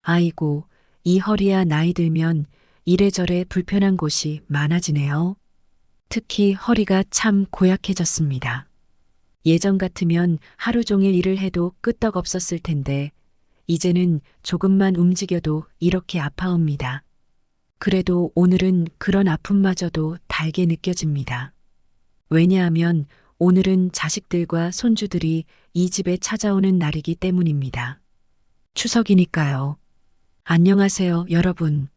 아이고, 이 허리야 나이 들면 이래저래 불편한 곳이 많아지네요. 특히 허리가 참 고약해졌습니다. 예전 같으면 하루 종일 일을 해도 끄떡없었을 텐데, 이제는 조금만 움직여도 이렇게 아파옵니다. 그래도 오늘은 그런 아픔마저도 달게 느껴집니다. 왜냐하면 오늘은 자식들과 손주들이 이 집에 찾아오는 날이기 때문입니다. 추석이니까요. 안녕하세요, 여러분.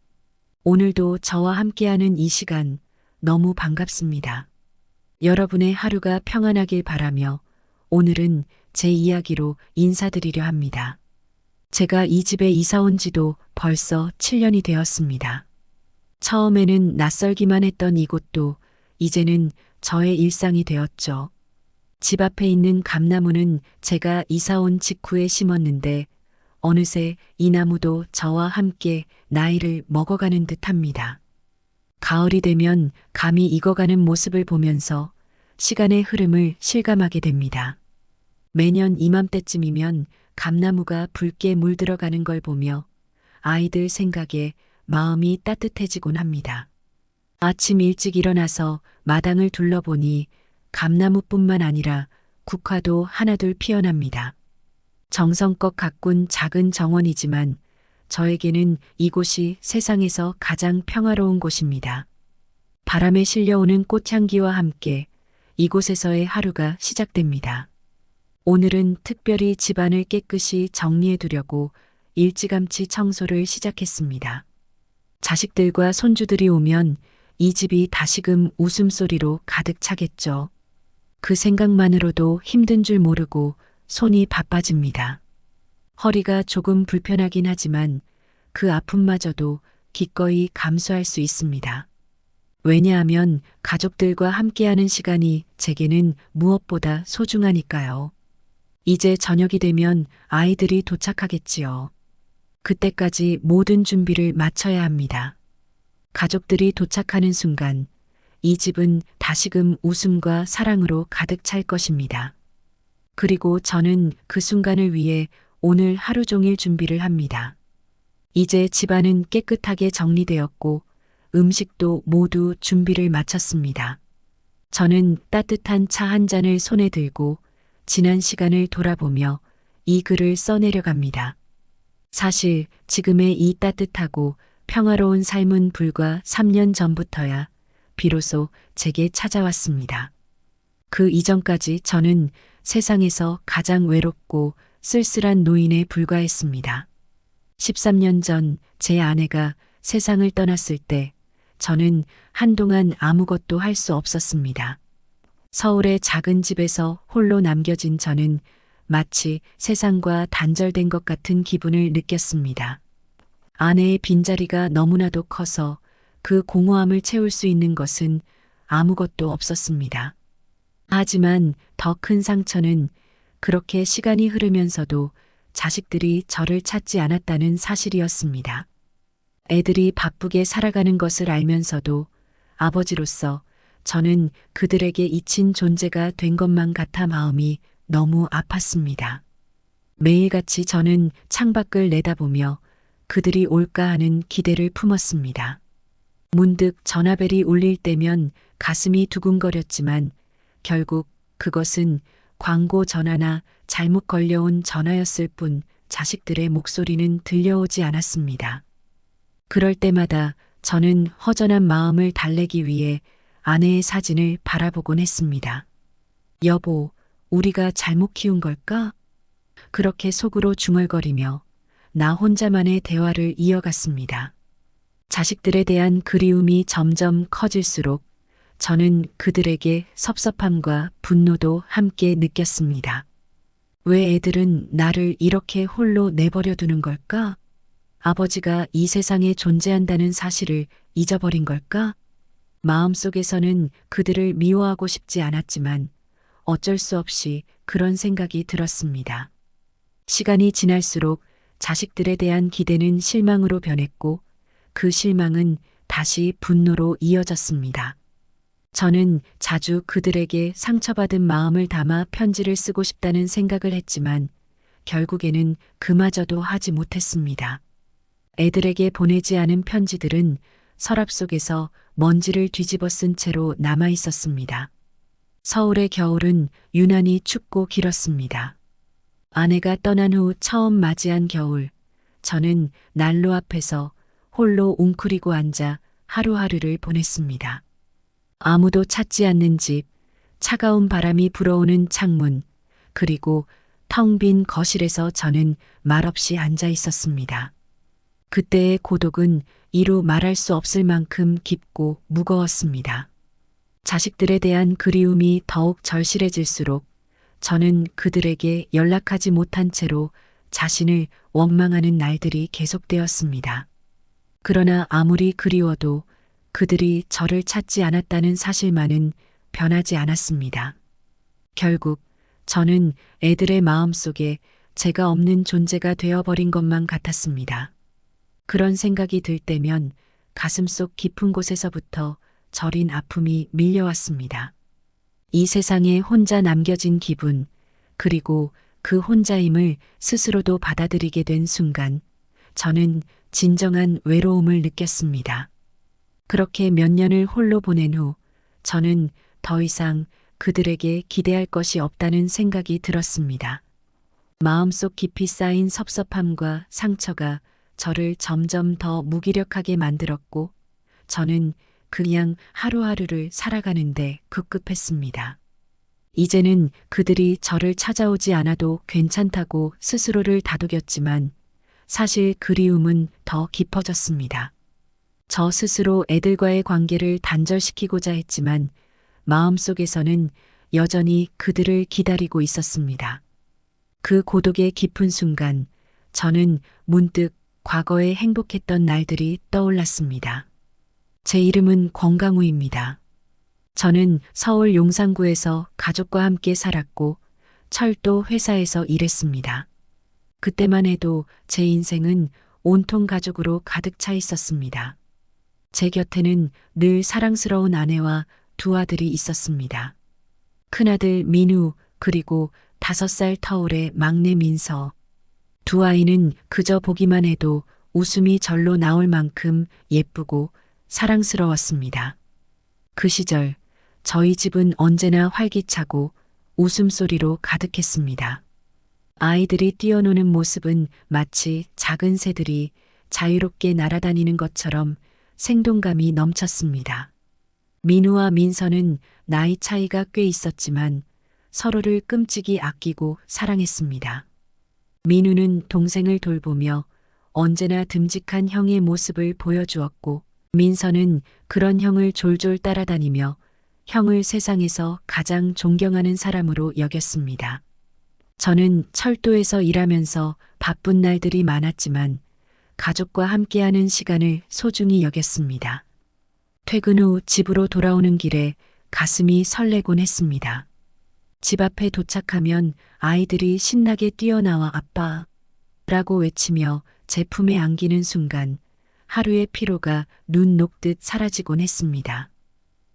오늘도 저와 함께하는 이 시간 너무 반갑습니다. 여러분의 하루가 평안하길 바라며 오늘은 제 이야기로 인사드리려 합니다. 제가 이 집에 이사 온 지도 벌써 7년이 되었습니다. 처음에는 낯설기만 했던 이곳도 이제는 저의 일상이 되었죠. 집 앞에 있는 감나무는 제가 이사 온 직후에 심었는데 어느새 이 나무도 저와 함께 나이를 먹어가는 듯합니다. 가을이 되면 감이 익어가는 모습을 보면서 시간의 흐름을 실감하게 됩니다. 매년 이맘때쯤이면 감나무가 붉게 물들어가는 걸 보며 아이들 생각에 마음이 따뜻해지곤 합니다. 아침 일찍 일어나서 마당을 둘러보니 감나무뿐만 아니라 국화도 하나둘 피어납니다. 정성껏 가꾼 작은 정원이지만 저에게는 이곳이 세상에서 가장 평화로운 곳입니다. 바람에 실려오는 꽃향기와 함께 이곳에서의 하루가 시작됩니다. 오늘은 특별히 집안을 깨끗이 정리해 두려고 일찌감치 청소를 시작했습니다. 자식들과 손주들이 오면 이 집이 다시금 웃음소리로 가득 차겠죠. 그 생각만으로도 힘든 줄 모르고 손이 바빠집니다. 허리가 조금 불편하긴 하지만 그 아픔마저도 기꺼이 감수할 수 있습니다. 왜냐하면 가족들과 함께하는 시간이 제게는 무엇보다 소중하니까요. 이제 저녁이 되면 아이들이 도착하겠지요. 그때까지 모든 준비를 마쳐야 합니다. 가족들이 도착하는 순간 이 집은 다시금 웃음과 사랑으로 가득 찰 것입니다. 그리고 저는 그 순간을 위해 오늘 하루 종일 준비를 합니다. 이제 집안은 깨끗하게 정리되었고 음식도 모두 준비를 마쳤습니다. 저는 따뜻한 차 한 잔을 손에 들고 지난 시간을 돌아보며 이 글을 써내려갑니다. 사실 지금의 이 따뜻하고 평화로운 삶은 불과 3년 전부터야 비로소 제게 찾아왔습니다. 그 이전까지 저는 세상에서 가장 외롭고 쓸쓸한 노인에 불과했습니다. 13년 전 제 아내가 세상을 떠났을 때 저는 한동안 아무것도 할 수 없었습니다. 서울의 작은 집에서 홀로 남겨진 저는 마치 세상과 단절된 것 같은 기분을 느꼈습니다. 아내의 빈자리가 너무나도 커서 그 공허함을 채울 수 있는 것은 아무것도 없었습니다. 하지만 더 큰 상처는 그렇게 시간이 흐르면서도 자식들이 저를 찾지 않았다는 사실이었습니다. 애들이 바쁘게 살아가는 것을 알면서도 아버지로서 저는 그들에게 잊힌 존재가 된 것만 같아 마음이 너무 아팠습니다. 매일같이 저는 창밖을 내다보며 그들이 올까 하는 기대를 품었습니다. 문득 전화벨이 울릴 때면 가슴이 두근거렸지만 결국 그것은 광고 전화나 잘못 걸려온 전화였을 뿐 자식들의 목소리는 들려오지 않았습니다. 그럴 때마다 저는 허전한 마음을 달래기 위해 아내의 사진을 바라보곤 했습니다. 여보, 우리가 잘못 키운 걸까? 그렇게 속으로 중얼거리며 나 혼자만의 대화를 이어갔습니다. 자식들에 대한 그리움이 점점 커질수록 저는 그들에게 섭섭함과 분노도 함께 느꼈습니다. 왜 애들은 나를 이렇게 홀로 내버려 두는 걸까? 아버지가 이 세상에 존재한다는 사실을 잊어버린 걸까? 마음속에서는 그들을 미워하고 싶지 않았지만 어쩔 수 없이 그런 생각이 들었습니다. 시간이 지날수록 자식들에 대한 기대는 실망으로 변했고 그 실망은 다시 분노로 이어졌습니다. 저는 자주 그들에게 상처받은 마음을 담아 편지를 쓰고 싶다는 생각을 했지만 결국에는 그마저도 하지 못했습니다. 애들에게 보내지 않은 편지들은 서랍 속에서 먼지를 뒤집어 쓴 채로 남아 있었습니다. 서울의 겨울은 유난히 춥고 길었습니다. 아내가 떠난 후 처음 맞이한 겨울, 저는 난로 앞에서 홀로 웅크리고 앉아 하루하루를 보냈습니다. 아무도 찾지 않는 집, 차가운 바람이 불어오는 창문, 그리고 텅 빈 거실에서 저는 말없이 앉아 있었습니다. 그때의 고독은 이루 말할 수 없을 만큼 깊고 무거웠습니다. 자식들에 대한 그리움이 더욱 절실해질수록 저는 그들에게 연락하지 못한 채로 자신을 원망하는 날들이 계속되었습니다. 그러나 아무리 그리워도 그들이 저를 찾지 않았다는 사실만은 변하지 않았습니다. 결국 저는 애들의 마음속에 제가 없는 존재가 되어버린 것만 같았습니다. 그런 생각이 들 때면 가슴속 깊은 곳에서부터 저린 아픔이 밀려왔습니다. 이 세상에 혼자 남겨진 기분, 그리고 그 혼자임을 스스로도 받아들이게 된 순간, 저는 진정한 외로움을 느꼈습니다. 그렇게 몇 년을 홀로 보낸 후, 저는 더 이상 그들에게 기대할 것이 없다는 생각이 들었습니다. 마음속 깊이 쌓인 섭섭함과 상처가 저를 점점 더 무기력하게 만들었고, 저는 그냥 하루하루를 살아가는데 급급했습니다. 이제는 그들이 저를 찾아오지 않아도 괜찮다고 스스로를 다독였지만, 사실 그리움은 더 깊어졌습니다. 저 스스로 애들과의 관계를 단절시키고자 했지만, 마음속에서는 여전히 그들을 기다리고 있었습니다. 그 고독의 깊은 순간, 저는 문득 과거에 행복했던 날들이 떠올랐습니다. 제 이름은 권강우입니다. 저는 서울 용산구에서 가족과 함께 살았고 철도 회사에서 일했습니다. 그때만 해도 제 인생은 온통 가족으로 가득 차 있었습니다. 제 곁에는 늘 사랑스러운 아내와 두 아들이 있었습니다. 큰아들 민우, 그리고 5살 터울의 막내 민서. 두 아이는 그저 보기만 해도 웃음이 절로 나올 만큼 예쁘고 사랑스러웠습니다. 그 시절 저희 집은 언제나 활기차고 웃음소리로 가득했습니다. 아이들이 뛰어노는 모습은 마치 작은 새들이 자유롭게 날아다니는 것처럼 생동감이 넘쳤습니다. 민우와 민서는 나이 차이가 꽤 있었지만 서로를 끔찍이 아끼고 사랑했습니다. 민우는 동생을 돌보며 언제나 듬직한 형의 모습을 보여주었고, 민서는 그런 형을 졸졸 따라다니며 형을 세상에서 가장 존경하는 사람으로 여겼습니다. 저는 철도에서 일하면서 바쁜 날들이 많았지만 가족과 함께하는 시간을 소중히 여겼습니다. 퇴근 후 집으로 돌아오는 길에 가슴이 설레곤 했습니다. 집 앞에 도착하면 아이들이 신나게 뛰어나와 아빠 라고 외치며 제 품에 안기는 순간 하루의 피로가 눈 녹듯 사라지곤 했습니다.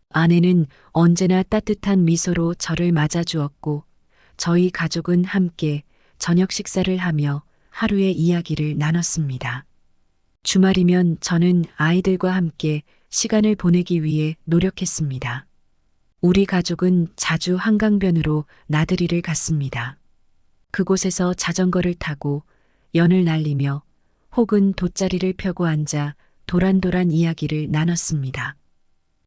아내는 언제나 따뜻한 미소로 저를 맞아주었고 저희 가족은 함께 저녁 식사를 하며 하루의 이야기를 나눴습니다. 주말이면 저는 아이들과 함께 시간을 보내기 위해 노력했습니다. 우리 가족은 자주 한강변으로 나들이를 갔습니다. 그곳에서 자전거를 타고 연을 날리며 혹은 돗자리를 펴고 앉아 도란도란 이야기를 나눴습니다.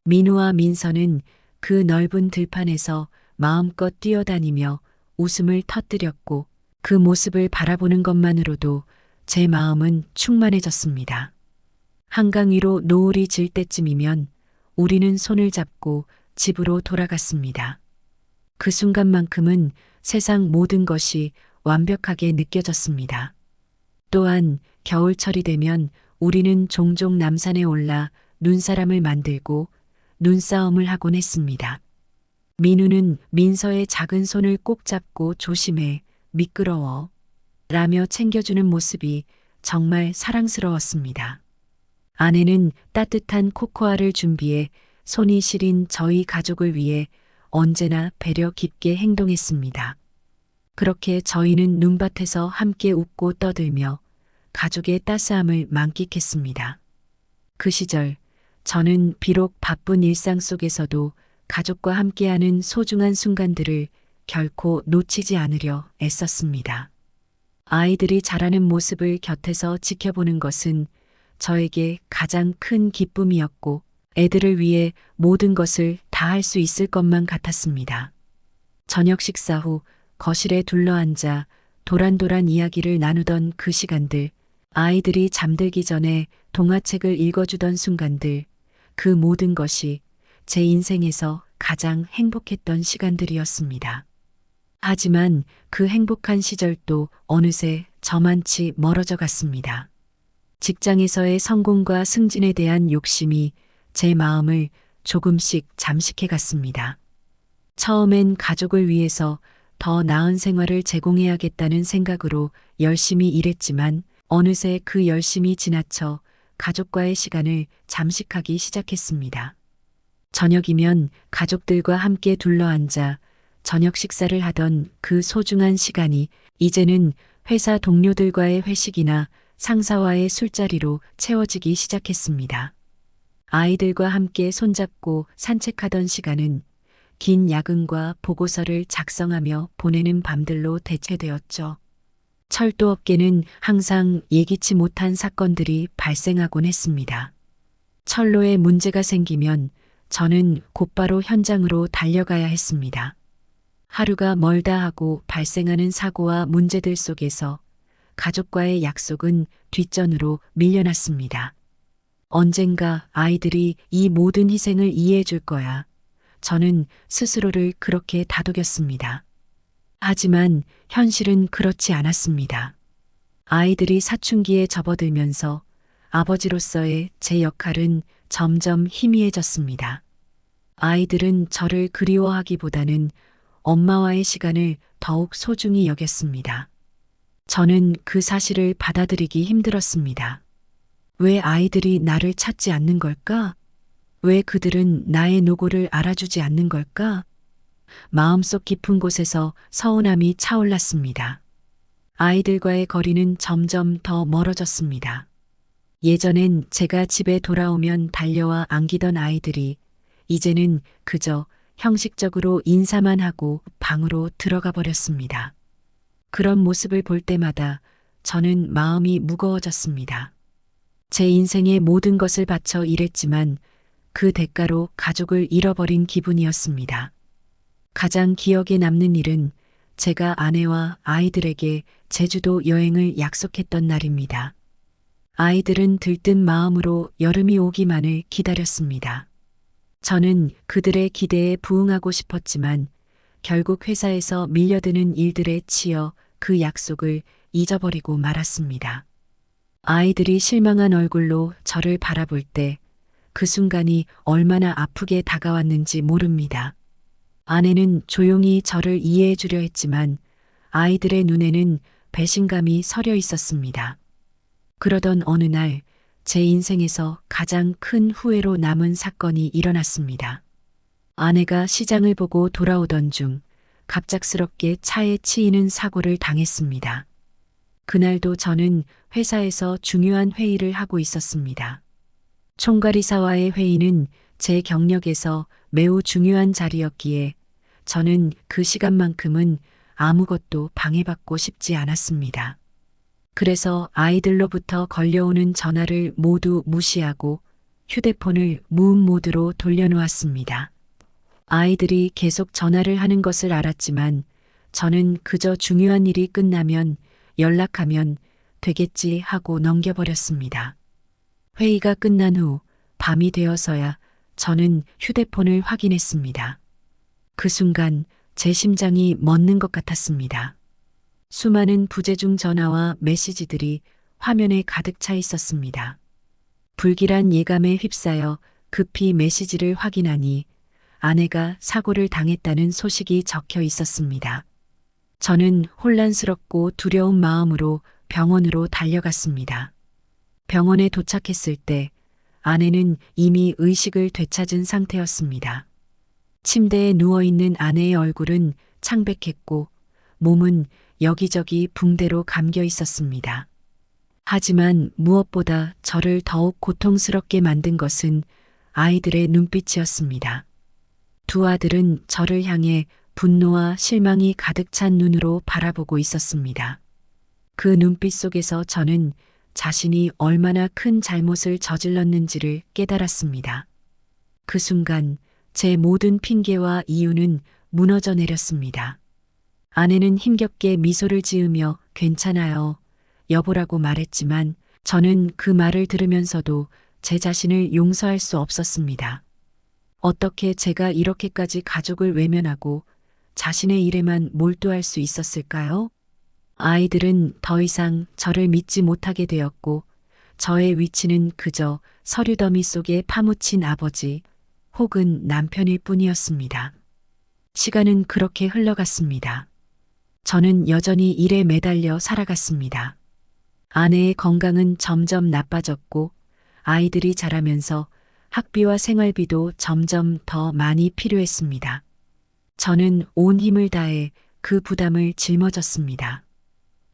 민우와 민서는 그 넓은 들판에서 마음껏 뛰어다니며 웃음을 터뜨렸고 그 모습을 바라보는 것만으로도 제 마음은 충만해졌습니다. 한강 위로 노을이 질 때쯤이면 우리는 손을 잡고 집으로 돌아갔습니다. 그 순간만큼은 세상 모든 것이 완벽하게 느껴졌습니다. 또한 겨울철이 되면 우리는 종종 남산에 올라 눈사람을 만들고 눈싸움을 하곤 했습니다. 민우는 민서의 작은 손을 꼭 잡고 조심해, 미끄러워 라며 챙겨주는 모습이 정말 사랑스러웠습니다. 아내는 따뜻한 코코아를 준비해 손이 시린 저희 가족을 위해 언제나 배려 깊게 행동했습니다. 그렇게 저희는 눈밭에서 함께 웃고 떠들며 가족의 따스함을 만끽했습니다. 그 시절 저는 비록 바쁜 일상 속에서도 가족과 함께하는 소중한 순간들을 결코 놓치지 않으려 애썼습니다. 아이들이 자라는 모습을 곁에서 지켜보는 것은 저에게 가장 큰 기쁨이었고 애들을 위해 모든 것을 다 할 수 있을 것만 같았습니다. 저녁 식사 후 거실에 둘러앉아 도란도란 이야기를 나누던 그 시간들, 아이들이 잠들기 전에 동화책을 읽어주던 순간들, 그 모든 것이 제 인생에서 가장 행복했던 시간들이었습니다. 하지만 그 행복한 시절도 어느새 저만치 멀어져 갔습니다. 직장에서의 성공과 승진에 대한 욕심이 제 마음을 조금씩 잠식해 갔습니다. 처음엔 가족을 위해서 더 나은 생활을 제공해야겠다는 생각으로 열심히 일했지만 어느새 그 열심이 지나쳐 가족과의 시간을 잠식하기 시작했습니다. 저녁이면 가족들과 함께 둘러앉아 저녁 식사를 하던 그 소중한 시간이 이제는 회사 동료들과의 회식이나 상사와의 술자리로 채워지기 시작했습니다. 아이들과 함께 손잡고 산책하던 시간은 긴 야근과 보고서를 작성하며 보내는 밤들로 대체되었죠. 철도업계는 항상 예기치 못한 사건들이 발생하곤 했습니다. 철로에 문제가 생기면 저는 곧바로 현장으로 달려가야 했습니다. 하루가 멀다 하고 발생하는 사고와 문제들 속에서 가족과의 약속은 뒷전으로 밀려났습니다. 언젠가 아이들이 이 모든 희생을 이해해 줄 거야. 저는 스스로를 그렇게 다독였습니다. 하지만 현실은 그렇지 않았습니다. 아이들이 사춘기에 접어들면서 아버지로서의 제 역할은 점점 희미해졌습니다. 아이들은 저를 그리워하기보다는 엄마와의 시간을 더욱 소중히 여겼습니다. 저는 그 사실을 받아들이기 힘들었습니다. 왜 아이들이 나를 찾지 않는 걸까? 왜 그들은 나의 노고를 알아주지 않는 걸까? 마음속 깊은 곳에서 서운함이 차올랐습니다. 아이들과의 거리는 점점 더 멀어졌습니다. 예전엔 제가 집에 돌아오면 달려와 안기던 아이들이 이제는 그저 형식적으로 인사만 하고 방으로 들어가 버렸습니다. 그런 모습을 볼 때마다 저는 마음이 무거워졌습니다. 제 인생의 모든 것을 바쳐 일했지만 그 대가로 가족을 잃어버린 기분이었습니다. 가장 기억에 남는 일은 제가 아내와 아이들에게 제주도 여행을 약속했던 날입니다. 아이들은 들뜬 마음으로 여름이 오기만을 기다렸습니다. 저는 그들의 기대에 부응하고 싶었지만 결국 회사에서 밀려드는 일들에 치여 그 약속을 잊어버리고 말았습니다. 아이들이 실망한 얼굴로 저를 바라볼 때 그 순간이 얼마나 아프게 다가왔는지 모릅니다. 아내는 조용히 저를 이해해 주려 했지만 아이들의 눈에는 배신감이 서려 있었습니다. 그러던 어느 날 제 인생에서 가장 큰 후회로 남은 사건이 일어났습니다. 아내가 시장을 보고 돌아오던 중 갑작스럽게 차에 치이는 사고를 당했습니다. 그날도 저는 회사에서 중요한 회의를 하고 있었습니다. 총괄이사와의 회의는 제 경력에서 매우 중요한 자리였기에 저는 그 시간만큼은 아무것도 방해받고 싶지 않았습니다. 그래서 아이들로부터 걸려오는 전화를 모두 무시하고 휴대폰을 무음 모드로 돌려놓았습니다. 아이들이 계속 전화를 하는 것을 알았지만 저는 그저 중요한 일이 끝나면 연락하면 되겠지 하고 넘겨버렸습니다. 회의가 끝난 후 밤이 되어서야 저는 휴대폰을 확인했습니다. 그 순간 제 심장이 멎는 것 같았습니다. 수많은 부재중 전화와 메시지들이 화면에 가득 차 있었습니다. 불길한 예감에 휩싸여 급히 메시지를 확인하니 아내가 사고를 당했다는 소식이 적혀 있었습니다. 저는 혼란스럽고 두려운 마음으로 병원으로 달려갔습니다. 병원에 도착했을 때 아내는 이미 의식을 되찾은 상태였습니다. 침대에 누워있는 아내의 얼굴은 창백했고 몸은 여기저기 붕대로 감겨 있었습니다. 하지만 무엇보다 저를 더욱 고통스럽게 만든 것은 아이들의 눈빛이었습니다. 두 아들은 저를 향해 분노와 실망이 가득 찬 눈으로 바라보고 있었습니다. 그 눈빛 속에서 저는 자신이 얼마나 큰 잘못을 저질렀는지를 깨달았습니다. 그 순간 제 모든 핑계와 이유는 무너져 내렸습니다. 아내는 힘겹게 미소를 지으며 괜찮아요, 여보라고 말했지만 저는 그 말을 들으면서도 제 자신을 용서할 수 없었습니다. 어떻게 제가 이렇게까지 가족을 외면하고 자신의 일에만 몰두할 수 있었을까요? 아이들은 더 이상 저를 믿지 못하게 되었고 저의 위치는 그저 서류 더미 속에 파묻힌 아버지 혹은 남편일 뿐이었습니다. 시간은 그렇게 흘러갔습니다. 저는 여전히 일에 매달려 살아갔습니다. 아내의 건강은 점점 나빠졌고 아이들이 자라면서 학비와 생활비도 점점 더 많이 필요했습니다. 저는 온 힘을 다해 그 부담을 짊어졌습니다.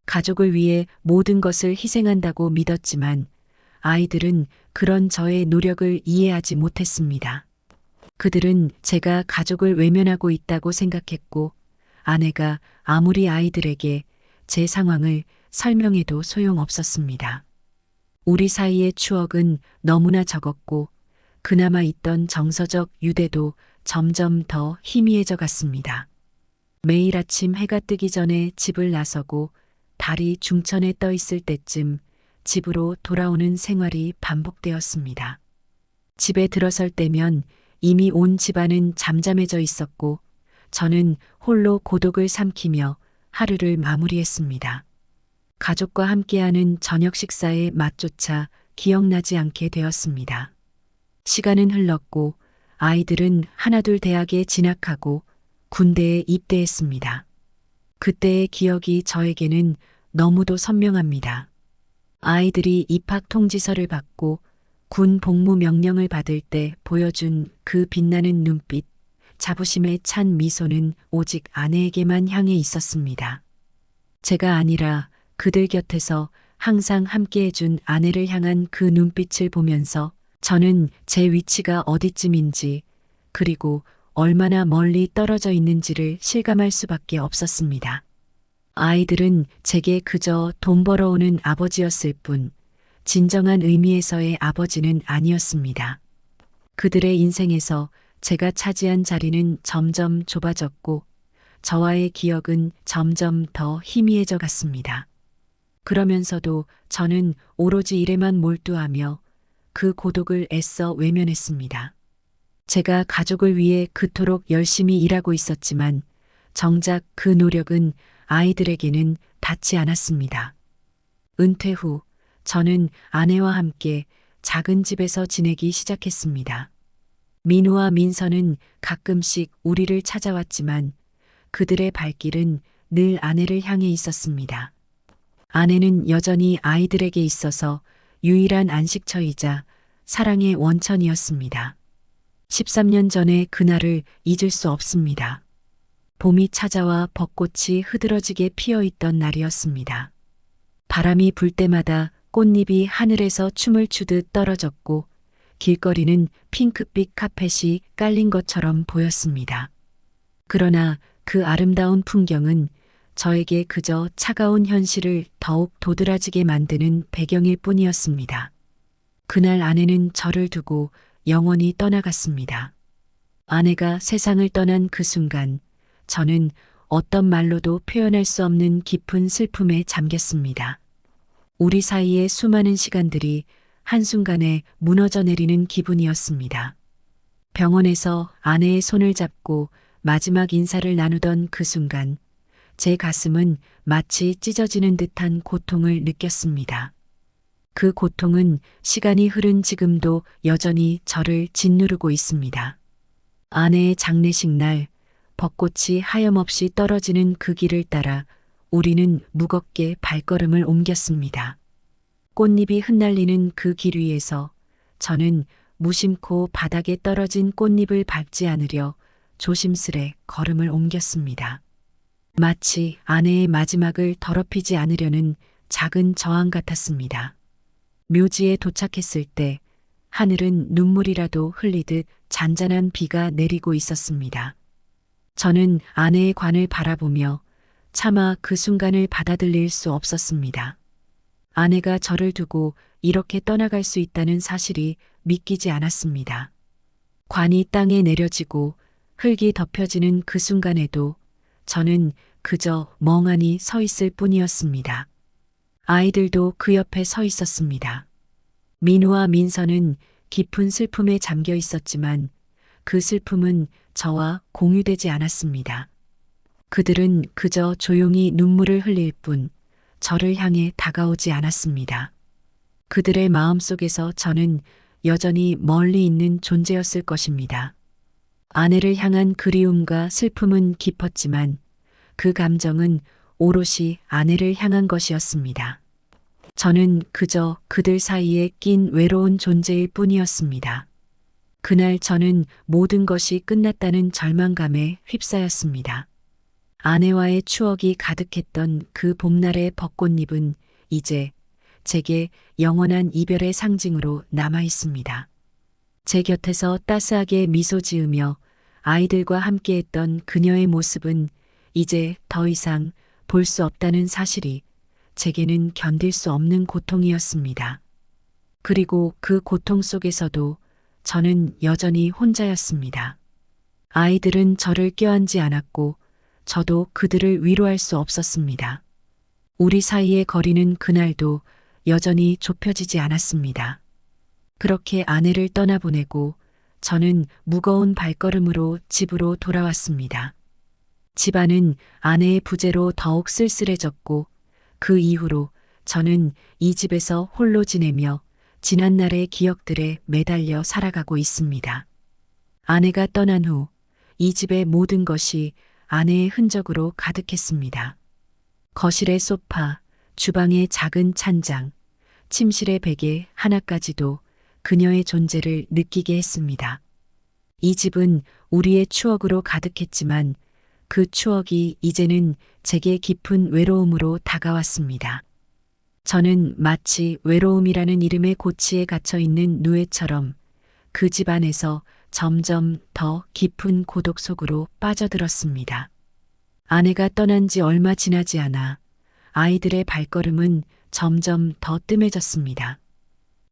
가족을 위해 모든 것을 희생한다고 믿었지만 아이들은 그런 저의 노력을 이해하지 못했습니다. 그들은 제가 가족을 외면하고 있다고 생각했고 아내가 아무리 아이들에게 제 상황을 설명해도 소용없었습니다. 우리 사이의 추억은 너무나 적었고 그나마 있던 정서적 유대도 점점 더 희미해져 갔습니다. 매일 아침 해가 뜨기 전에 집을 나서고 달이 중천에 떠 있을 때쯤 집으로 돌아오는 생활이 반복되었습니다. 집에 들어설 때면 이미 온 집안은 잠잠해져 있었고 저는 홀로 고독을 삼키며 하루를 마무리했습니다. 가족과 함께하는 저녁 식사의 맛조차 기억나지 않게 되었습니다. 시간은 흘렀고 아이들은 하나둘 대학에 진학하고 군대에 입대했습니다. 그때의 기억이 저에게는 너무도 선명합니다. 아이들이 입학 통지서를 받고 군 복무 명령을 받을 때 보여준 그 빛나는 눈빛, 자부심에 찬 미소는 오직 아내에게만 향해 있었습니다. 제가 아니라 그들 곁에서 항상 함께해준 아내를 향한 그 눈빛을 보면서 저는 제 위치가 어디쯤인지 그리고 얼마나 멀리 떨어져 있는지를 실감할 수밖에 없었습니다. 아이들은 제게 그저 돈 벌어오는 아버지였을 뿐 진정한 의미에서의 아버지는 아니었습니다. 그들의 인생에서 제가 차지한 자리는 점점 좁아졌고 저와의 기억은 점점 더 희미해져 갔습니다. 그러면서도 저는 오로지 일에만 몰두하며 그 고독을 애써 외면했습니다. 제가 가족을 위해 그토록 열심히 일하고 있었지만 정작 그 노력은 아이들에게는 닿지 않았습니다. 은퇴 후 저는 아내와 함께 작은 집에서 지내기 시작했습니다. 민우와 민서는 가끔씩 우리를 찾아왔지만 그들의 발길은 늘 아내를 향해 있었습니다. 아내는 여전히 아이들에게 있어서 유일한 안식처이자 사랑의 원천이었습니다. 13년 전의 그날을 잊을 수 없습니다. 봄이 찾아와 벚꽃이 흐드러지게 피어있던 날이었습니다. 바람이 불 때마다 꽃잎이 하늘에서 춤을 추듯 떨어졌고 길거리는 핑크빛 카펫이 깔린 것처럼 보였습니다. 그러나 그 아름다운 풍경은 저에게 그저 차가운 현실을 더욱 도드라지게 만드는 배경일 뿐이었습니다. 그날 아내는 저를 두고 영원히 떠나갔습니다. 아내가 세상을 떠난 그 순간 저는 어떤 말로도 표현할 수 없는 깊은 슬픔에 잠겼습니다. 우리 사이의 수많은 시간들이 한순간에 무너져 내리는 기분이었습니다. 병원에서 아내의 손을 잡고 마지막 인사를 나누던 그 순간 제 가슴은 마치 찢어지는 듯한 고통을 느꼈습니다. 그 고통은 시간이 흐른 지금도 여전히 저를 짓누르고 있습니다. 아내의 장례식 날 벚꽃이 하염없이 떨어지는 그 길을 따라 우리는 무겁게 발걸음을 옮겼습니다. 꽃잎이 흩날리는 그 길 위에서 저는 무심코 바닥에 떨어진 꽃잎을 밟지 않으려 조심스레 걸음을 옮겼습니다. 마치 아내의 마지막을 더럽히지 않으려는 작은 저항 같았습니다. 묘지에 도착했을 때 하늘은 눈물이라도 흘리듯 잔잔한 비가 내리고 있었습니다. 저는 아내의 관을 바라보며 차마 그 순간을 받아들일 수 없었습니다. 아내가 저를 두고 이렇게 떠나갈 수 있다는 사실이 믿기지 않았습니다. 관이 땅에 내려지고 흙이 덮여지는 그 순간에도 저는 그저 멍하니 서 있을 뿐이었습니다. 아이들도 그 옆에 서 있었습니다. 민우와 민서는 깊은 슬픔에 잠겨 있었지만 그 슬픔은 저와 공유되지 않았습니다. 그들은 그저 조용히 눈물을 흘릴 뿐 저를 향해 다가오지 않았습니다. 그들의 마음속에서 저는 여전히 멀리 있는 존재였을 것입니다. 아내를 향한 그리움과 슬픔은 깊었지만 그 감정은 오롯이 아내를 향한 것이었습니다. 저는 그저 그들 사이에 낀 외로운 존재일 뿐이었습니다. 그날 저는 모든 것이 끝났다는 절망감에 휩싸였습니다. 아내와의 추억이 가득했던 그 봄날의 벚꽃잎은 이제 제게 영원한 이별의 상징으로 남아 있습니다. 제 곁에서 따스하게 미소 지으며 아이들과 함께했던 그녀의 모습은 이제 더 이상 볼 수 없다는 사실이 제게는 견딜 수 없는 고통이었습니다. 그리고 그 고통 속에서도 저는 여전히 혼자였습니다. 아이들은 저를 껴안지 않았고 저도 그들을 위로할 수 없었습니다. 우리 사이의 거리는 그날도 여전히 좁혀지지 않았습니다. 그렇게 아내를 떠나보내고 저는 무거운 발걸음으로 집으로 돌아왔습니다. 집안은 아내의 부재로 더욱 쓸쓸해졌고 그 이후로 저는 이 집에서 홀로 지내며 지난날의 기억들에 매달려 살아가고 있습니다. 아내가 떠난 후 이 집의 모든 것이 아내의 흔적으로 가득했습니다. 거실의 소파, 주방의 작은 찬장, 침실의 베개 하나까지도 그녀의 존재를 느끼게 했습니다. 이 집은 우리의 추억으로 가득했지만 그 추억이 이제는 제게 깊은 외로움으로 다가왔습니다. 저는 마치 외로움이라는 이름의 고치에 갇혀 있는 누에처럼 그 집 안에서 점점 더 깊은 고독 속으로 빠져들었습니다. 아내가 떠난 지 얼마 지나지 않아 아이들의 발걸음은 점점 더 뜸해졌습니다.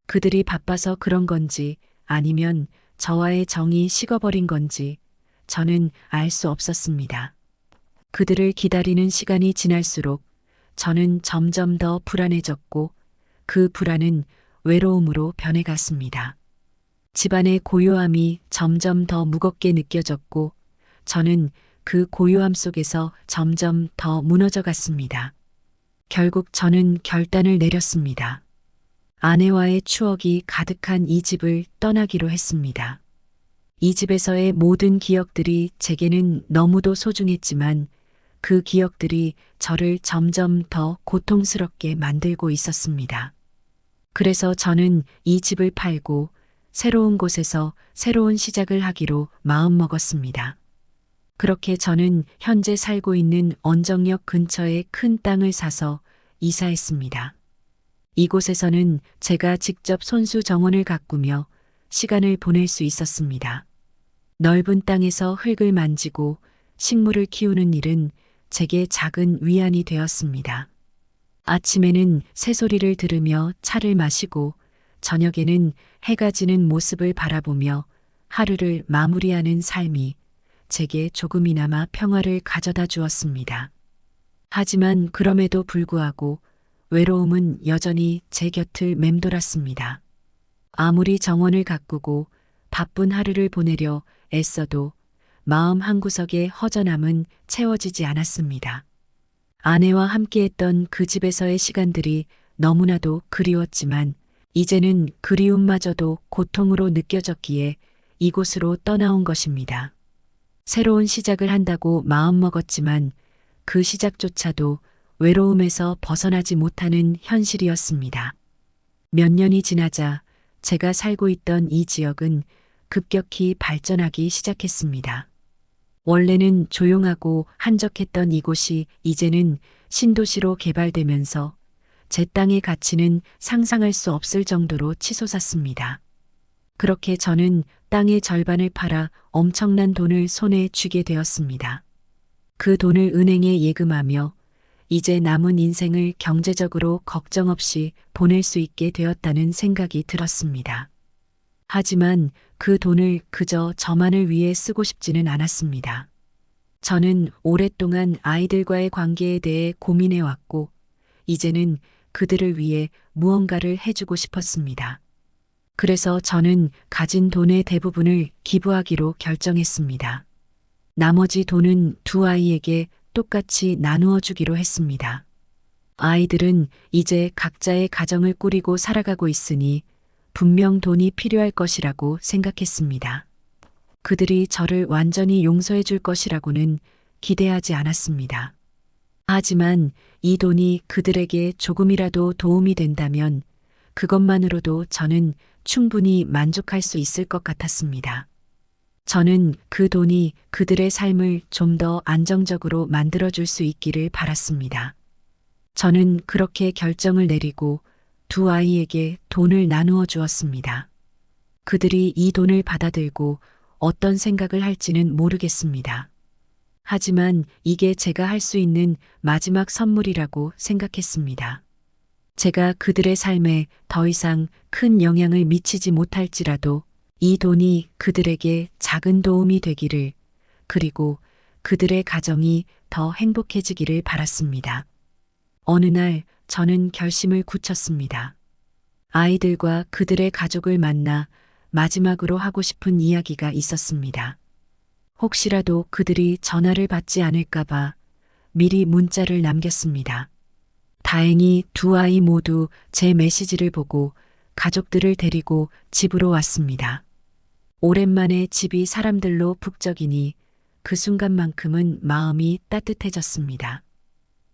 그들이 바빠서 그런 건지 아니면 저와의 정이 식어버린 건지 저는 알 수 없었습니다. 그들을 기다리는 시간이 지날수록 저는 점점 더 불안해졌고 그 불안은 외로움으로 변해갔습니다. 집안의 고요함이 점점 더 무겁게 느껴졌고 저는 그 고요함 속에서 점점 더 무너져 갔습니다. 결국 저는 결단을 내렸습니다. 아내와의 추억이 가득한 이 집을 떠나기로 했습니다. 이 집에서의 모든 기억들이 제게는 너무도 소중했지만 그 기억들이 저를 점점 더 고통스럽게 만들고 있었습니다. 그래서 저는 이 집을 팔고 새로운 곳에서 새로운 시작을 하기로 마음먹었습니다. 그렇게 저는 현재 살고 있는 언정역 근처에 큰 땅을 사서 이사했습니다. 이곳에서는 제가 직접 손수 정원을 가꾸며 시간을 보낼 수 있었습니다. 넓은 땅에서 흙을 만지고 식물을 키우는 일은 제게 작은 위안이 되었습니다. 아침에는 새소리를 들으며 차를 마시고 저녁에는 해가 지는 모습을 바라보며 하루를 마무리하는 삶이 제게 조금이나마 평화를 가져다 주었습니다. 하지만 그럼에도 불구하고 외로움은 여전히 제 곁을 맴돌았습니다. 아무리 정원을 가꾸고 바쁜 하루를 보내려 애써도 마음 한구석의 허전함은 채워지지 않았습니다. 아내와 함께했던 그 집에서의 시간들이 너무나도 그리웠지만 이제는 그리움마저도 고통으로 느껴졌기에 이곳으로 떠나온 것입니다. 새로운 시작을 한다고 마음먹었지만 그 시작조차도 외로움에서 벗어나지 못하는 현실이었습니다. 몇 년이 지나자 제가 살고 있던 이 지역은 급격히 발전하기 시작했습니다. 원래는 조용하고 한적했던 이곳이 이제는 신도시로 개발되면서 제 땅의 가치는 상상할 수 없을 정도로 치솟았습니다. 그렇게 저는 땅의 절반을 팔아 엄청난 돈을 손에 쥐게 되었습니다. 그 돈을 은행에 예금하며 이제 남은 인생을 경제적으로 걱정 없이 보낼 수 있게 되었다는 생각이 들었습니다. 하지만 그 돈을 그저 저만을 위해 쓰고 싶지는 않았습니다. 저는 오랫동안 아이들과의 관계에 대해 고민해 왔고, 이제는 그들을 위해 무언가를 해주고 싶었습니다. 그래서 저는 가진 돈의 대부분을 기부하기로 결정했습니다. 나머지 돈은 두 아이에게 똑같이 나누어 주기로 했습니다. 아이들은 이제 각자의 가정을 꾸리고 살아가고 있으니 분명 돈이 필요할 것이라고 생각했습니다. 그들이 저를 완전히 용서해 줄 것이라고는 기대하지 않았습니다. 하지만 이 돈이 그들에게 조금이라도 도움이 된다면 그것만으로도 저는 충분히 만족할 수 있을 것 같았습니다. 저는 그 돈이 그들의 삶을 좀 더 안정적으로 만들어줄 수 있기를 바랐습니다. 저는 그렇게 결정을 내리고 두 아이에게 돈을 나누어 주었습니다. 그들이 이 돈을 받아들고 어떤 생각을 할지는 모르겠습니다. 하지만 이게 제가 할 수 있는 마지막 선물이라고 생각했습니다. 제가 그들의 삶에 더 이상 큰 영향을 미치지 못할지라도 이 돈이 그들에게 작은 도움이 되기를, 그리고 그들의 가정이 더 행복해지기를 바랐습니다. 어느 날 저는 결심을 굳혔습니다. 아이들과 그들의 가족을 만나 마지막으로 하고 싶은 이야기가 있었습니다. 혹시라도 그들이 전화를 받지 않을까봐 미리 문자를 남겼습니다. 다행히 두 아이 모두 제 메시지를 보고 가족들을 데리고 집으로 왔습니다. 오랜만에 집이 사람들로 북적이니 그 순간만큼은 마음이 따뜻해졌습니다.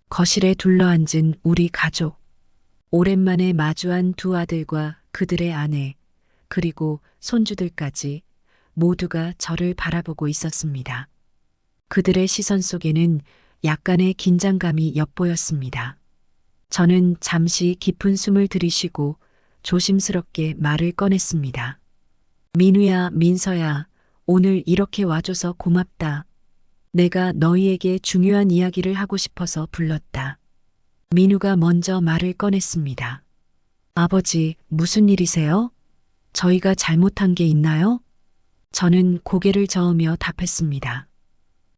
거실에 둘러앉은 우리 가족. 오랜만에 마주한 두 아들과 그들의 아내, 그리고 손주들까지 모두가 저를 바라보고 있었습니다. 그들의 시선 속에는 약간의 긴장감이 엿보였습니다. 저는 잠시 깊은 숨을 들이쉬고 조심스럽게 말을 꺼냈습니다. 민우야, 민서야, 오늘 이렇게 와줘서 고맙다. 내가 너희에게 중요한 이야기를 하고 싶어서 불렀다. 민우가 먼저 말을 꺼냈습니다. 아버지, 무슨 일이세요? 저희가 잘못한 게 있나요? 저는 고개를 저으며 답했습니다.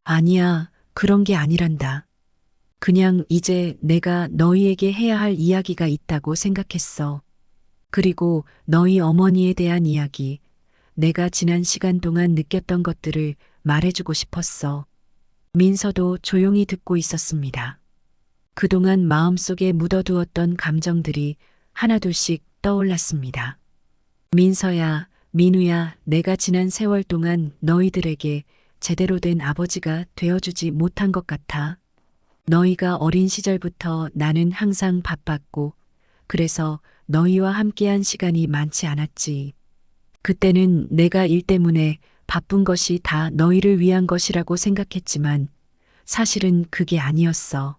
아니야, 그런 게 아니란다. 그냥 이제 내가 너희에게 해야 할 이야기가 있다고 생각했어. 그리고 너희 어머니에 대한 이야기, 내가 지난 시간 동안 느꼈던 것들을 말해주고 싶었어. 민서도 조용히 듣고 있었습니다. 그동안 마음속에 묻어두었던 감정들이 하나둘씩 떠올랐습니다. 민서야, 민우야, 내가 지난 세월 동안 너희들에게 제대로 된 아버지가 되어주지 못한 것 같아. 너희가 어린 시절부터 나는 항상 바빴고, 그래서 너희와 함께한 시간이 많지 않았지. 그때는 내가 일 때문에 바쁜 것이 다 너희를 위한 것이라고 생각했지만 사실은 그게 아니었어.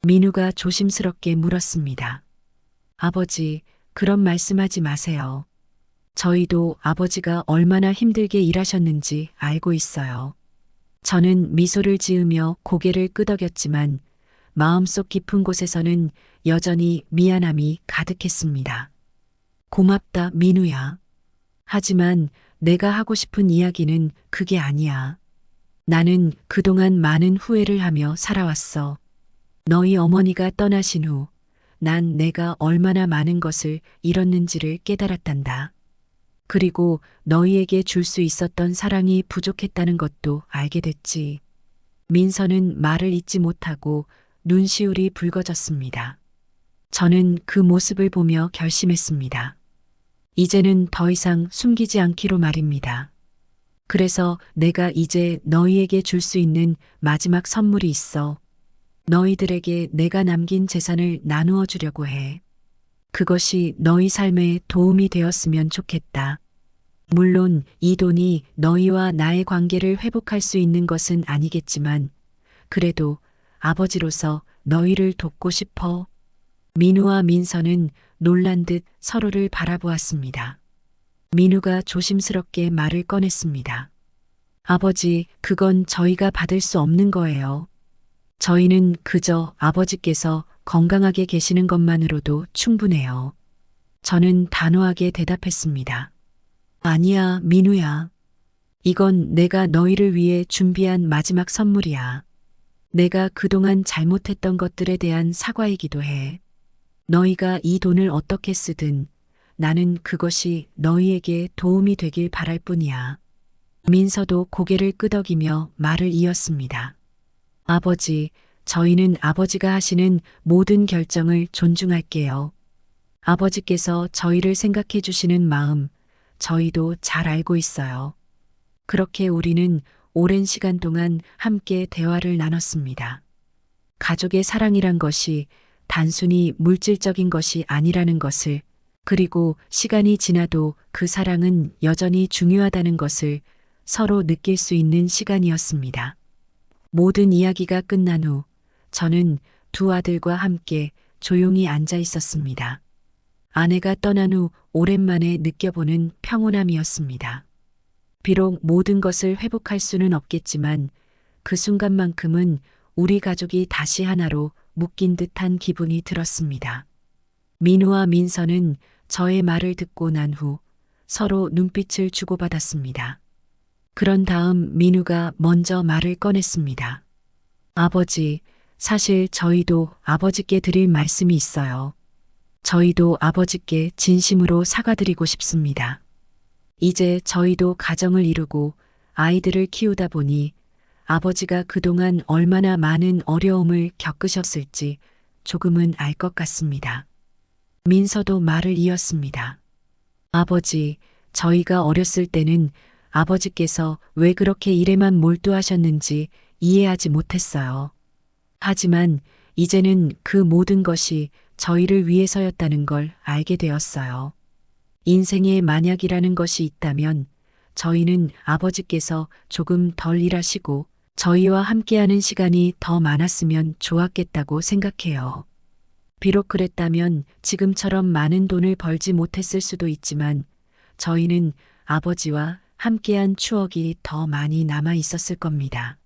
민우가 조심스럽게 물었습니다. 아버지, 그런 말씀하지 마세요. 저희도 아버지가 얼마나 힘들게 일하셨는지 알고 있어요. 저는 미소를 지으며 고개를 끄덕였지만 마음속 깊은 곳에서는 여전히 미안함이 가득했습니다. 고맙다, 민우야. 하지만 내가 하고 싶은 이야기는 그게 아니야. 나는 그동안 많은 후회를 하며 살아왔어. 너희 어머니가 떠나신 후 난 내가 얼마나 많은 것을 잃었는지를 깨달았단다. 그리고 너희에게 줄 수 있었던 사랑이 부족했다는 것도 알게 됐지. 민서는 말을 잇지 못하고 눈시울이 붉어졌습니다. 저는 그 모습을 보며 결심했습니다. 이제는 더 이상 숨기지 않기로 말입니다. 그래서 내가 이제 너희에게 줄 수 있는 마지막 선물이 있어. 너희들에게 내가 남긴 재산을 나누어 주려고 해. 그것이 너희 삶에 도움이 되었으면 좋겠다. 물론 이 돈이 너희와 나의 관계를 회복할 수 있는 것은 아니겠지만, 그래도 아버지로서 너희를 돕고 싶어. 민우와 민서는 놀란 듯 서로를 바라보았습니다. 민우가 조심스럽게 말을 꺼냈습니다. 아버지, 그건 저희가 받을 수 없는 거예요. 저희는 그저 아버지께서 건강하게 계시는 것만으로도 충분해요. 저는 단호하게 대답했습니다. 아니야, 민우야. 이건 내가 너희를 위해 준비한 마지막 선물이야. 내가 그동안 잘못했던 것들에 대한 사과이기도 해. 너희가 이 돈을 어떻게 쓰든 나는 그것이 너희에게 도움이 되길 바랄 뿐이야. 민서도 고개를 끄덕이며 말을 이었습니다. 아버지, 저희는 아버지가 하시는 모든 결정을 존중할게요. 아버지께서 저희를 생각해 주시는 마음, 저희도 잘 알고 있어요. 그렇게 우리는 오랜 시간 동안 함께 대화를 나눴습니다. 가족의 사랑이란 것이 단순히 물질적인 것이 아니라는 것을, 그리고 시간이 지나도 그 사랑은 여전히 중요하다는 것을 서로 느낄 수 있는 시간이었습니다. 모든 이야기가 끝난 후 저는 두 아들과 함께 조용히 앉아 있었습니다. 아내가 떠난 후 오랜만에 느껴보는 평온함이었습니다. 비록 모든 것을 회복할 수는 없겠지만 그 순간만큼은 우리 가족이 다시 하나로 묶인 듯한 기분이 들었습니다. 민우와 민서는 저의 말을 듣고 난 후 서로 눈빛을 주고받았습니다. 그런 다음 민우가 먼저 말을 꺼냈습니다. 아버지, 사실 저희도 아버지께 드릴 말씀이 있어요. 저희도 아버지께 진심으로 사과드리고 싶습니다. 이제 저희도 가정을 이루고 아이들을 키우다 보니 아버지가 그동안 얼마나 많은 어려움을 겪으셨을지 조금은 알 것 같습니다. 민서도 말을 이었습니다. 아버지, 저희가 어렸을 때는 아버지께서 왜 그렇게 일에만 몰두하셨는지 이해하지 못했어요. 하지만 이제는 그 모든 것이 저희를 위해서였다는 걸 알게 되었어요. 인생에 만약이라는 것이 있다면 저희는 아버지께서 조금 덜 일하시고 저희와 함께하는 시간이 더 많았으면 좋았겠다고 생각해요. 비록 그랬다면 지금처럼 많은 돈을 벌지 못했을 수도 있지만 저희는 아버지와 함께한 추억이 더 많이 남아 있었을 겁니다.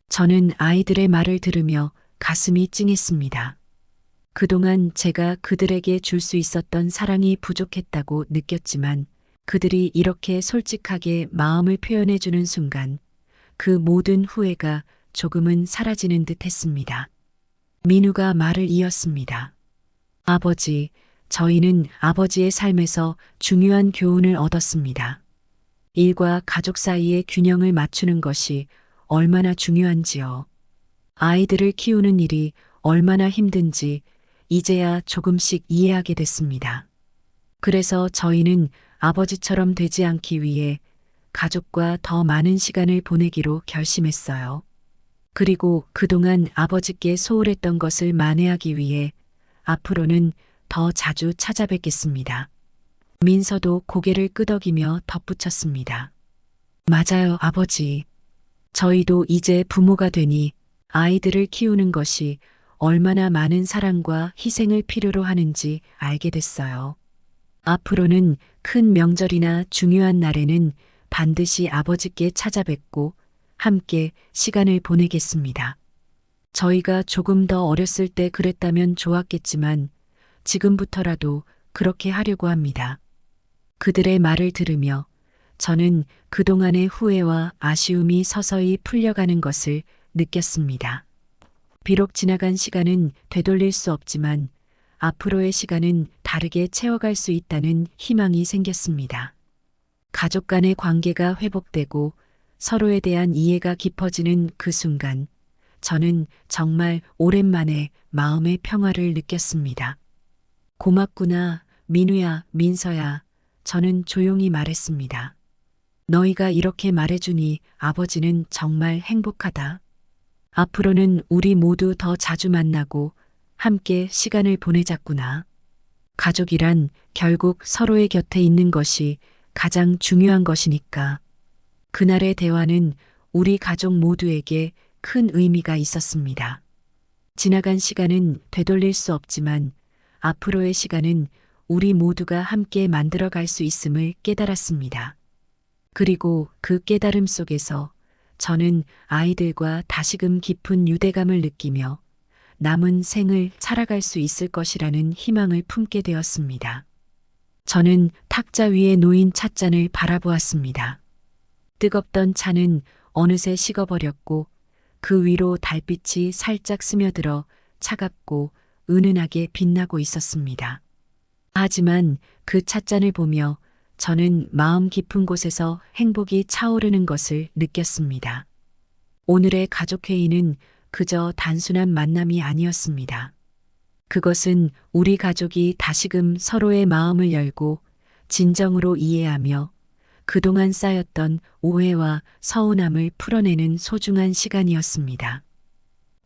저는 아이들의 말을 들으며 가슴이 찡했습니다. 그동안 제가 그들에게 줄 수 있었던 사랑이 부족했다고 느꼈지만 그들이 이렇게 솔직하게 마음을 표현해 주는 순간 그 모든 후회가 조금은 사라지는 듯 했습니다. 민우가 말을 이었습니다. 아버지, 저희는 아버지의 삶에서 중요한 교훈을 얻었습니다. 일과 가족 사이의 균형을 맞추는 것이 얼마나 중요한지요. 아이들을 키우는 일이 얼마나 힘든지 이제야 조금씩 이해하게 됐습니다. 그래서 저희는 아버지처럼 되지 않기 위해 가족과 더 많은 시간을 보내기로 결심했어요. 그리고 그동안 아버지께 소홀했던 것을 만회하기 위해 앞으로는 더 자주 찾아뵙겠습니다. 민서도 고개를 끄덕이며 덧붙였습니다. 맞아요, 아버지. 저희도 이제 부모가 되니 아이들을 키우는 것이 얼마나 많은 사랑과 희생을 필요로 하는지 알게 됐어요. 앞으로는 큰 명절이나 중요한 날에는 반드시 아버지께 찾아뵙고 함께 시간을 보내겠습니다. 저희가 조금 더 어렸을 때 그랬다면 좋았겠지만 지금부터라도 그렇게 하려고 합니다. 그들의 말을 들으며 저는 그동안의 후회와 아쉬움이 서서히 풀려가는 것을 느꼈습니다. 비록 지나간 시간은 되돌릴 수 없지만 앞으로의 시간은 다르게 채워갈 수 있다는 희망이 생겼습니다. 가족 간의 관계가 회복되고 서로에 대한 이해가 깊어지는 그 순간 저는 정말 오랜만에 마음의 평화를 느꼈습니다. 고맙구나, 민우야, 민서야. 저는 조용히 말했습니다. 너희가 이렇게 말해주니 아버지는 정말 행복하다. 앞으로는 우리 모두 더 자주 만나고 함께 시간을 보내자꾸나. 가족이란 결국 서로의 곁에 있는 것이 가장 중요한 것이니까. 그날의 대화는 우리 가족 모두에게 큰 의미가 있었습니다. 지나간 시간은 되돌릴 수 없지만 앞으로의 시간은 우리 모두가 함께 만들어갈 수 있음을 깨달았습니다. 그리고 그 깨달음 속에서 저는 아이들과 다시금 깊은 유대감을 느끼며 남은 생을 살아갈 수 있을 것이라는 희망을 품게 되었습니다. 저는 탁자 위에 놓인 찻잔을 바라보았습니다. 뜨겁던 차는 어느새 식어버렸고 그 위로 달빛이 살짝 스며들어 차갑고 은은하게 빛나고 있었습니다. 하지만 그 찻잔을 보며 저는 마음 깊은 곳에서 행복이 차오르는 것을 느꼈습니다. 오늘의 가족회의는 그저 단순한 만남이 아니었습니다. 그것은 우리 가족이 다시금 서로의 마음을 열고 진정으로 이해하며 그동안 쌓였던 오해와 서운함을 풀어내는 소중한 시간이었습니다.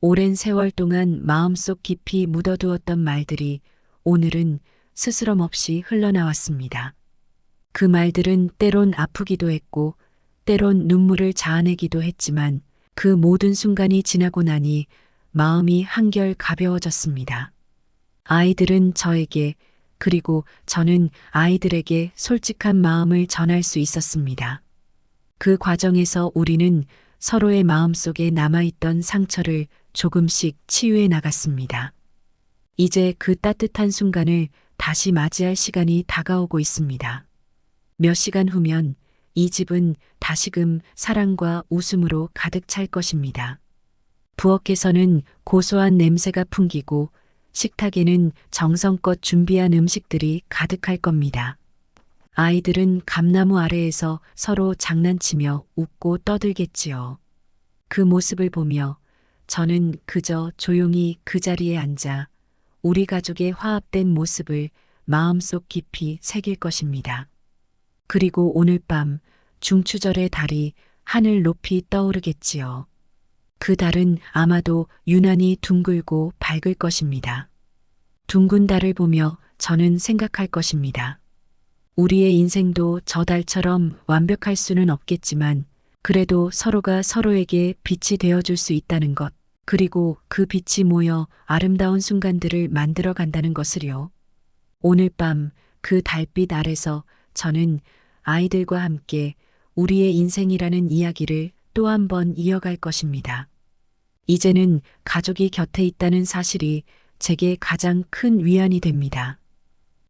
오랜 세월 동안 마음속 깊이 묻어두었던 말들이 오늘은 스스럼 없이 흘러나왔습니다. 그 말들은 때론 아프기도 했고 때론 눈물을 자아내기도 했지만 그 모든 순간이 지나고 나니 마음이 한결 가벼워졌습니다. 아이들은 저에게 그리고 저는 아이들에게 솔직한 마음을 전할 수 있었습니다. 그 과정에서 우리는 서로의 마음속에 남아있던 상처를 조금씩 치유해 나갔습니다. 이제 그 따뜻한 순간을 다시 맞이할 시간이 다가오고 있습니다. 몇 시간 후면 이 집은 다시금 사랑과 웃음으로 가득 찰 것입니다. 부엌에서는 고소한 냄새가 풍기고 식탁에는 정성껏 준비한 음식들이 가득할 겁니다. 아이들은 감나무 아래에서 서로 장난치며 웃고 떠들겠지요. 그 모습을 보며 저는 그저 조용히 그 자리에 앉아 우리 가족의 화합된 모습을 마음속 깊이 새길 것입니다. 그리고 오늘 밤 중추절의 달이 하늘 높이 떠오르겠지요. 그 달은 아마도 유난히 둥글고 밝을 것입니다. 둥근 달을 보며 저는 생각할 것입니다. 우리의 인생도 저 달처럼 완벽할 수는 없겠지만 그래도 서로가 서로에게 빛이 되어줄 수 있다는 것, 그리고 그 빛이 모여 아름다운 순간들을 만들어 간다는 것을요. 오늘 밤 그 달빛 아래서 저는 아이들과 함께 우리의 인생이라는 이야기를 또 한 번 이어갈 것입니다. 이제는 가족이 곁에 있다는 사실이 제게 가장 큰 위안이 됩니다.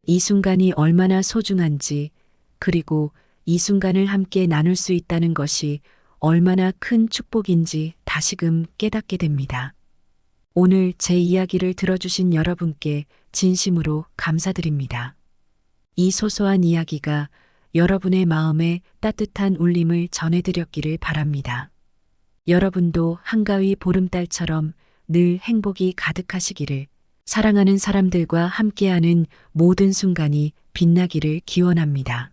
이 순간이 얼마나 소중한지, 그리고 이 순간을 함께 나눌 수 있다는 것이 얼마나 큰 축복인지 다시금 깨닫게 됩니다. 오늘 제 이야기를 들어주신 여러분께 진심으로 감사드립니다. 이 소소한 이야기가 여러분의 마음에 따뜻한 울림을 전해드렸기를 바랍니다. 여러분도 한가위 보름달처럼 늘 행복이 가득하시기를, 사랑하는 사람들과 함께하는 모든 순간이 빛나기를 기원합니다.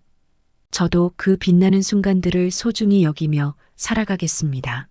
저도 그 빛나는 순간들을 소중히 여기며 살아가겠습니다.